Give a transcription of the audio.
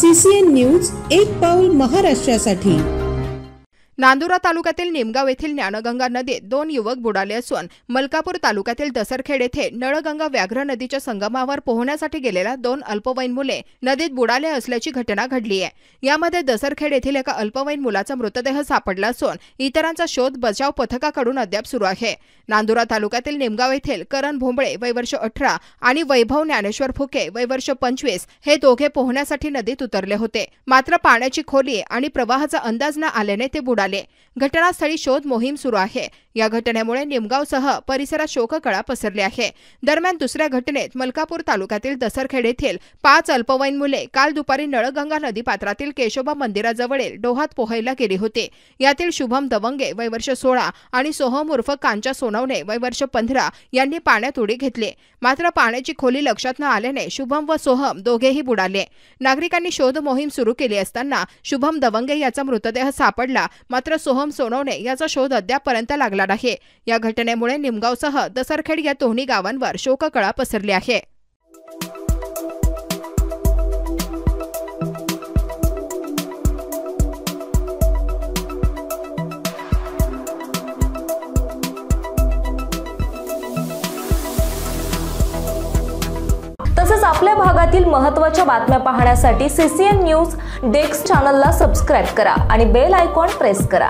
CCN news, एक पाऊल महाराष्ट्रासाठी। नांदुरा तालुक्यातील निमगाव येथील ज्ञानगंगा नदीत 2 युवक बुडाले असून मलकापूर तालुक्यातील दसरखेड येथे नळगंगा व्याघ्र नदीच्या संगमावर पोहण्यासाठी गेलेल्या 2 अल्पवयीन मुले नदीत बुडाले असल्याची घटना घडली आहे। यामध्ये दसरखेड येथील एका अल्पवयीन मुलाचा मृतदेह सापडला असून इतरांचा शोध बचाव पथकाकडून अद्याप सुरू आहे। नांदुरा तालुक्यातील निमगाव येथील करण भोंबळे वय वर्ष 18 आणि वैभव ज्ञानेश्वर फुके वय वर्ष 25 हे दोघे पोहण्यासाठी नदीत उतरले होते, मात्र पाण्याची खोली आणि प्रवाहाचा अंदाज न आल्याने ते बुडाले। घटनास्थळी शोध मोहीम सुरू आहे। या घटनेमुळे निमगावसह परिसरात शोककळा पसरली आहे। दरम्यान दुसऱ्या घटनेत मलकापूर तालुक्यातील दसरखेड येथील 5 अल्पवयीन मुले काल दुपारी नळगंगा नदीपात्रातील केशोबा मंदिराजवळील डोहात पोहायला गेली होती। यातील शुभम दवंगे वय वर्ष 16 आणि सोहम उर्फ कांचा सोनवणे वय वर्ष 15 यांनी पाण्यात उडी घेतली, मात्र पाण्याची खोली लक्षात न आल्याने शुभम व सोहम दोघेही बुडाले। नागरिकांनी शोध मोहीम सुरू केली असताना शुभम दवंगे याचा मृतदेह सापडला, मात्र सोहम सोनवणे याचा शोध अद्यापपर्यंत लागला नाही। या घटनेमुळे निमगावसह दसरखेड या दोन्ही गावांवर शोककळा पसरली आहे। तसेच आपल्या भागातील महत्त्वाच्या बातम्या पाहण्यासाठी CCN न्यूज डेस्क चॅनलला सबस्क्राइब करा आणि बेल आयकॉन प्रेस करा।